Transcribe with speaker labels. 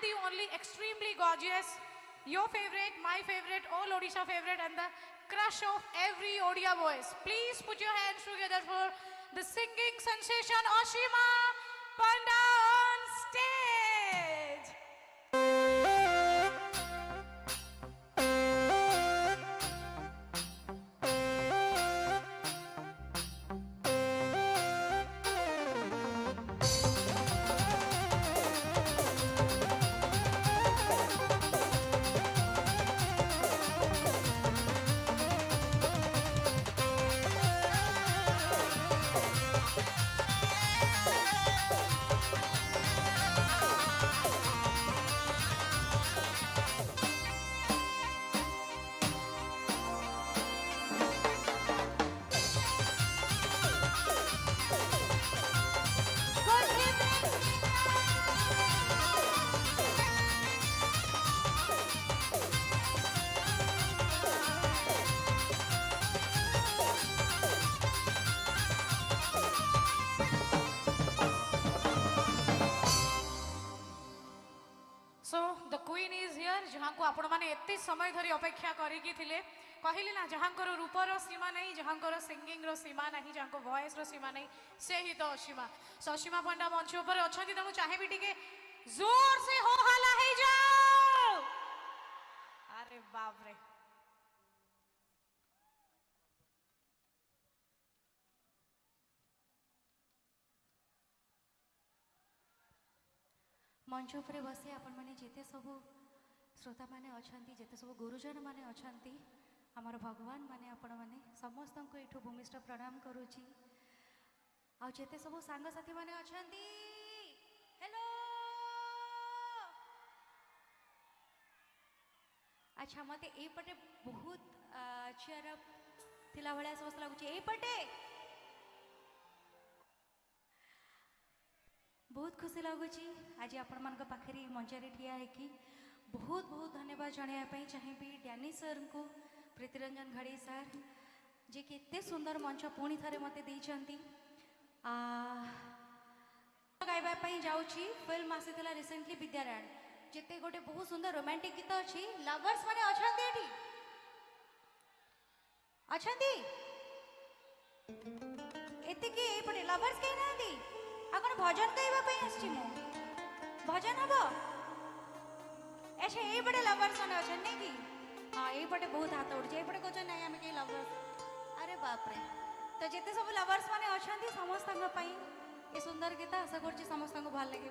Speaker 1: the only extremely gorgeous, your favorite, my favorite, all Odisha favorite, and the crush of every Odia boys. Please put your hands together for the singing sensation Asima Panda on stage. So the queen is here जहाँ को आपण माने एते समय धरी अपेक्षा करिकी थिले कहली ना जहाँ को रूपर सीमा नहीं जहाँ को सिंगिंग रो सीमा नहीं जहाँ को वॉइस रो सीमा नहीं से ही तो असीमा सो असीमा पंडा मंच ऊपर अछंती तेणु चाहे भी टिके जोर से हो हल्ला हे जाओ अरे बाप रे
Speaker 2: मंच उपरे बसी आपण माने जेते सब श्रोता माने अछंती जेते सब गुरुजन माने अछंती हमर भगवान माने आपण माने समस्त को एठो भूमिष्ठ प्रणाम करूची आ जेते सब सांग साथी माने अछंती हेलो अच्छा मते ए पटे बहुत चेयर अप थिला भलिया समस्त लागुची ए पटे बहुत खुशी लगुच आज आपण मान पाखे मंचारे ठिया है कि बहुत बहुत धन्यवाद जनायापी चाहिए डैनी सर को प्रीतिरंजन घड़ी सर जे केते सुंदर मंच पुणी थे मत गायबा जाऊँगी फिल्म आसीला रिसेंटली विद्यारायण जिते गोटे बहुत सुंदर रोमांटिक गीत अच्छी लवर्स माने अच्छी अच्छी एतिकी एपटे लवर्स कहीं ना आपन भजन गाइबा आसछि मु भजन हम अच्छा ये बड़े लवर्स मैंने अच्छा नहीं कि हाँ ये बड़े बहुत हाथ उड़ जाए कौन नहीं आम कहीं लवर्स अरे बाप रे तो जिते सब लवर्स मैंने अच्छा समस्त ये सुंदर गीत आशा कर समस्त भल लगे।